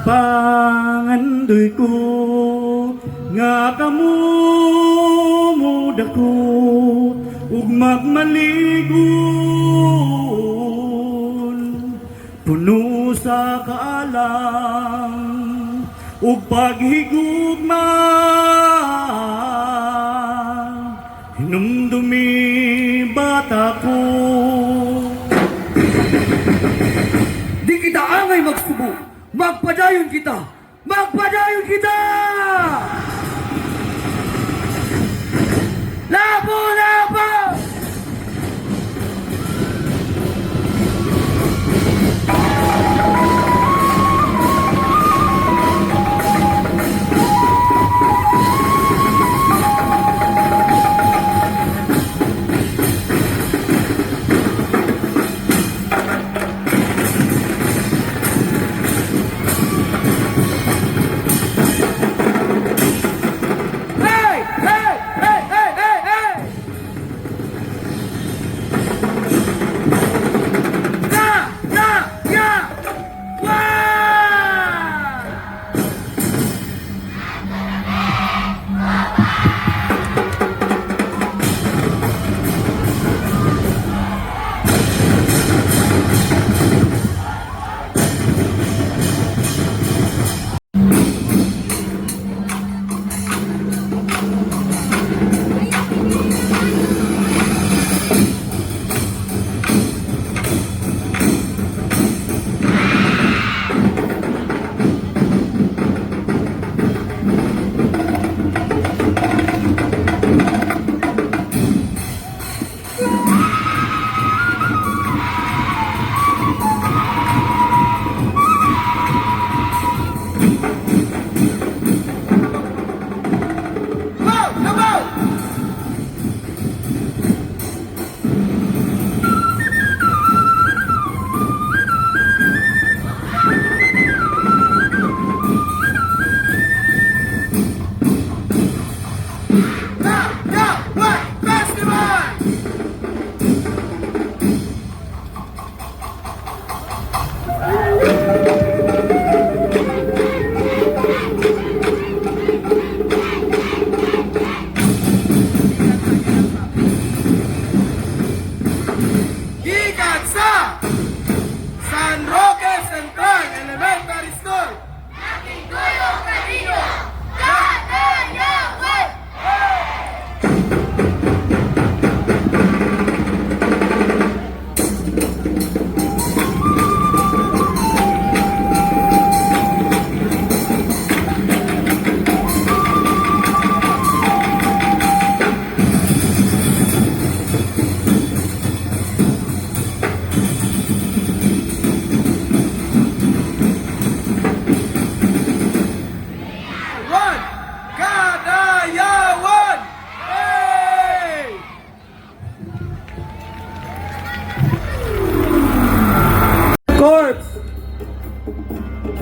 pangandoy ko nga kamumuda ko ug magmaligon puno sa kaalam ug paghigugma hinumdumi bata ko. Di kita angay magsubo, magpadayon kita! Magpadayon kita! Labo! Labo!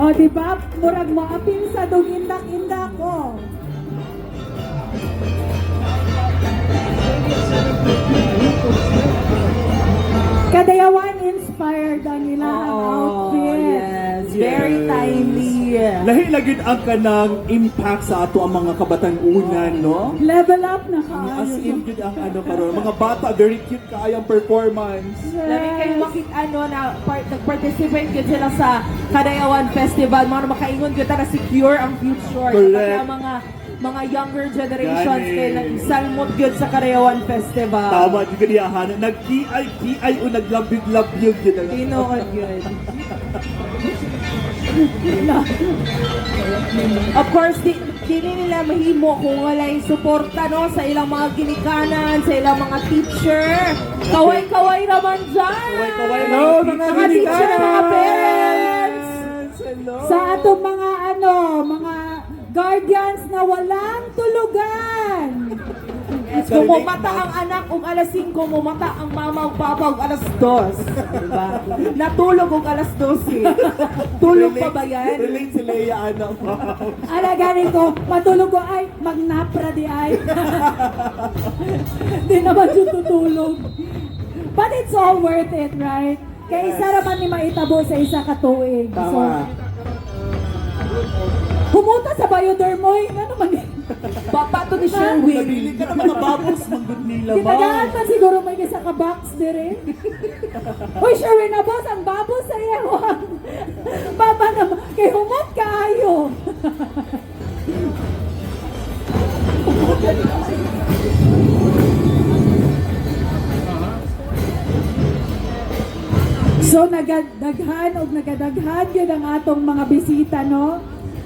O, diba? Murag mo apil sa dugindak-indak ko. Kadayawan inspired ang nila ang outfit. Yes, very timely. Lahi lagid ang kanang impact sa ato ang mga kabatan-unan, no? Level up na As kaayo. in, gid ang karon. Mga bata, very cute kaayang performance. Lami kayo makita na nag-participate yun sila sa Kadayawan Festival. Mga makaingon yun na secure ang future. Correct. Kapag mga younger generations Gani. kayo nag-salmot yun sa Kadayawan Festival. Tama, di ka niyahan. Nag-kiay o naglambig-lambig yun. Tinood yun. Of course, di nila mahimo kung walay suporta no, sa ilang mga ginikanan, sa ilang mga teacher. Kaway-kaway naman dyan! Kaway-kaway Hello, mga mga teacher, mga parents! Hello. Sa atong mga mga guardians na walang tulugan. Kung mumata ang anak ug alas 5, mumata ang mama ug papa ug alas 2. Diba? Natulog ug alas 12. Tulog pa ba yan? Relate si Leia, anak mo. Ala ganito, matulog ko ay magnapra di ay. Di naman siya tutulog. But it's all worth it, right? Kaya isa raman ni maitabo sa isa ka tuig. So, Tama. Humunta sa Biodermoy. Ano man yun? Papato ni Nabili Sherwin. ka ng mga bubbles, manggod nila ba? Kitagaan pa siguro may isa ka box dire. Uy, sure na boss, ang bubbles sa ewan. Papa naman, kay humot ka ayo. So nagadaghan o nagadaghan yun ang atong mga bisita, no?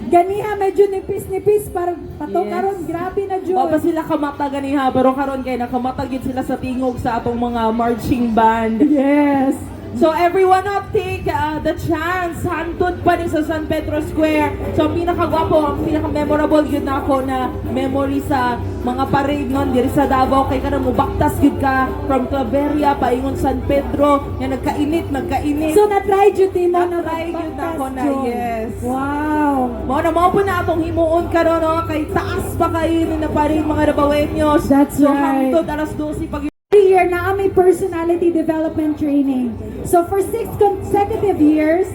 Ganiha medyo nipis-nipis parang pato Yes. karon grabe na jud. O pa sila kamata ganiha, pero karon kay nakamata gid sila sa tingog sa atong mga marching band. Yes. So everyone up take the chance hantod pa ni sa San Pedro Square. So ang pinakagwapo, ang pinaka-memorable yun na ako na memory sa mga parade nun diri sa Davao kay kada mo baktas gid ka from Claveria paingon San Pedro nga nagkainit. So na-try jud mo na Na-try jud na ako na, Jud. yes. Wow. Mao po na atong himuon karon no kay taas pa kayo ni na parade mga Dabaweños. That's so right. hantod alas 12 pag Every year na may personality development training. So for 6 consecutive years,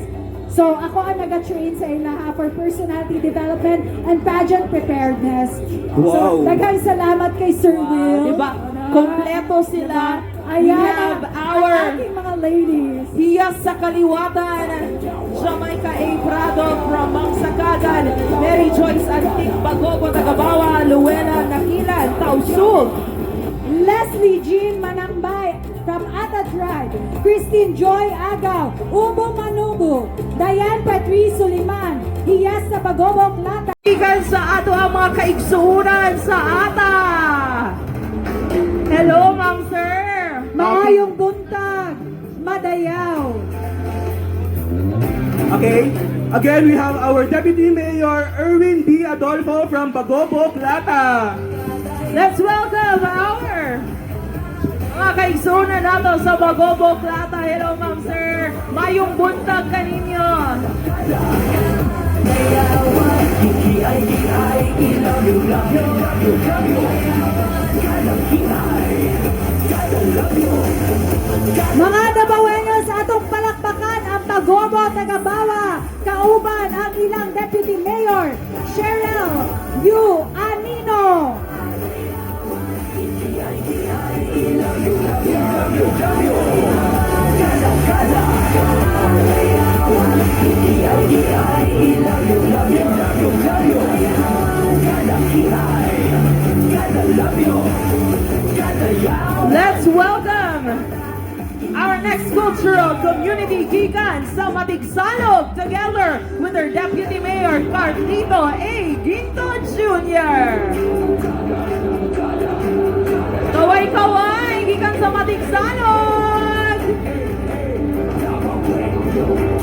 so ako ang nag-train sa ilaha for personality development and pageant preparedness. So Wow. daghang salamat kay Sir Will. diba? Kompleto sila. We Ayan, have ang our ating mga ladies. Hiyas sa kaliwatan, Jamaica A. Prado from Mangsakagan, Mary Joyce Antique Bagobo Tagabawa, Luella Nakilan, Tausug, Leslie Jean Manambay from Ata Tribe, Christine Joy Agaw, Ubo Manubo, Diane Patrice Suliman, Hiyas sa Bagobong Lata. ikan sa ato ang mga kaigsuunan sa ata. Hello, Ma'am Sir. Maayong buntag, Madayaw. Okay, again we have our Deputy Mayor Erwin B. Adolfo from Bagobo, Plata. Let's welcome our mga kaigsuunan nato sa Bagobo, Plata. Hello, Ma'am Sir. Mayong buntag kaninyo. Mga Dabaweños, atong palakpakan ang Bagobo Tagabawa, kauban ang ilang Deputy Mayor, Cheryl Yu Anino. Let's welcome our next cultural community gigan sa Matigsalog together with our Deputy Mayor Carlito A. Ginto Jr. Kaway-kaway, gikan sa Matigsalog!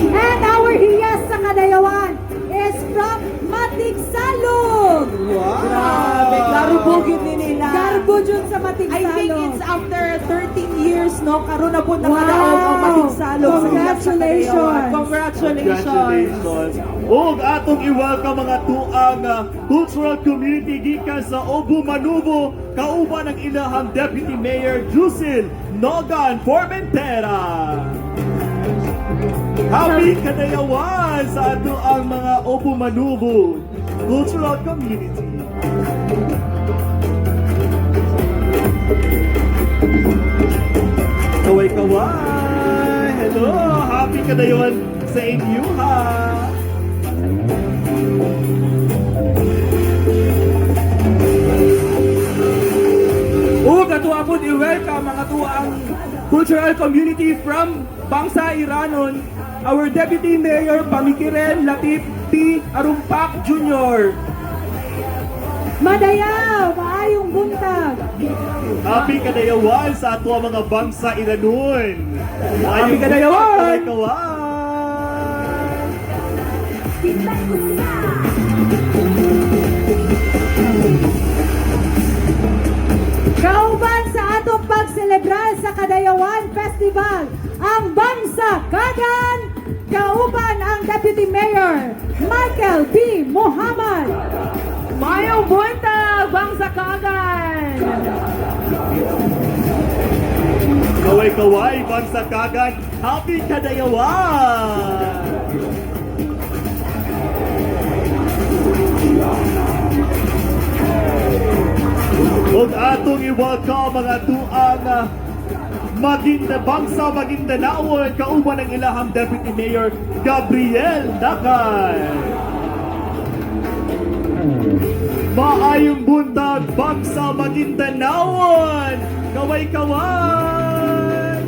And our hiyas sa Kadayawan is from Matigsalog. Grabe, karubugin ni nila. Garbo dyan sa I think Matigsalog. it's after 13 years, no? Karoon na po nakadaog ang Matigsalog. sa hiyas sa Congratulations. Kadayawan. Congratulations! Congratulations! Ug atong i-welcome mga tuang cultural community gikan sa Obu Manubo, kauban ang ilahang Deputy Mayor Jusil Nogan Formentera. Happy kadayawan sa ato ang mga Obu Manubo cultural community. Kaway-kaway! Hello! Happy kadayawan sa inyo ha! Ug ato po i-welcome mga tuang cultural community from Bangsa Iranon, our Deputy Mayor Pamikiren Latif P. Arumpak Jr. Madayaw, maayong buntag. Happy kadayawan sa ato ang mga bangsa Iranon! Happy kadayawan! Kaway-kaway! Kauban sa atong pagselebrar sa Kadayawan Festival, ang Bangsa Kagan, kauban ang Deputy Mayor Michael B. Muhammad. Mayong buntag, Bangsa Kagan! Kaway-kaway, bangsa kagan! Happy kadayawan! Ug atong i-welcome mga tuang Bangsa Maguindanao kauban ng ilahang Deputy Mayor Gabriel Dakay. Maayong buntag Bangsa Maguindanao, kaway-kaway.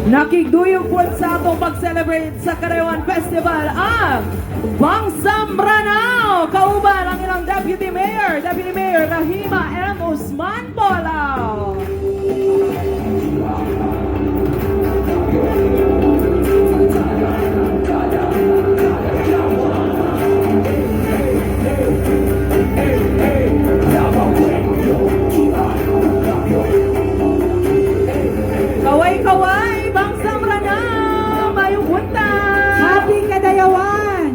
Nakigduyong po sa atong pag-celebrate sa Karawan Festival ang Bangsang Branao! Kauban ang ilang Deputy Mayor Rahima M. Usman Polao. Kaway-kaway, Bangsang Branao! Mayong buntag! Happy Kadayawan!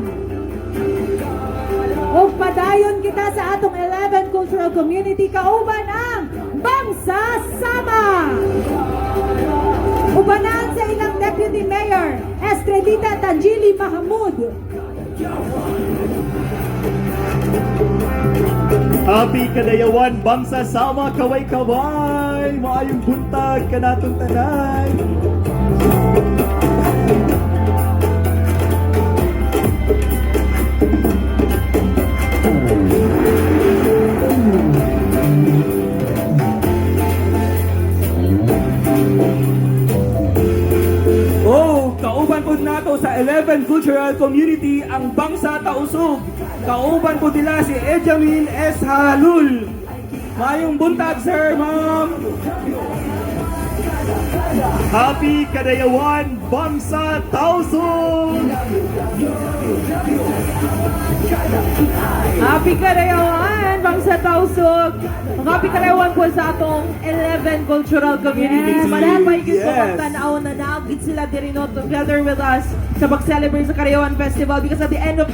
Ug padayon kita sa atong 11 cultural community kauban ang Bangsa Sama! Ubanan sa ilang Deputy Mayor, Estredita Tanjili Mahamud. Happy Kadayawan, Bangsa Sama, kaway-kaway. Maayong buntag kanatong tanan. Oh, kauban po nato sa 11 Cultural Community ang Bangsa Tausug. Kauban po nila si Ejamin S. Halul. Mayong buntag, sir, ma'am. Happy Kadayawan, Bangsa Tausug! Happy Karayawan, Bangsa Tausug! Happy Karayawan po sa atong 11 cultural communities. Yes. Malapay yun po Yes. magtanaw na naagit sila diri no together with us sa pag-celebrate sa Karayawan Festival because at the end of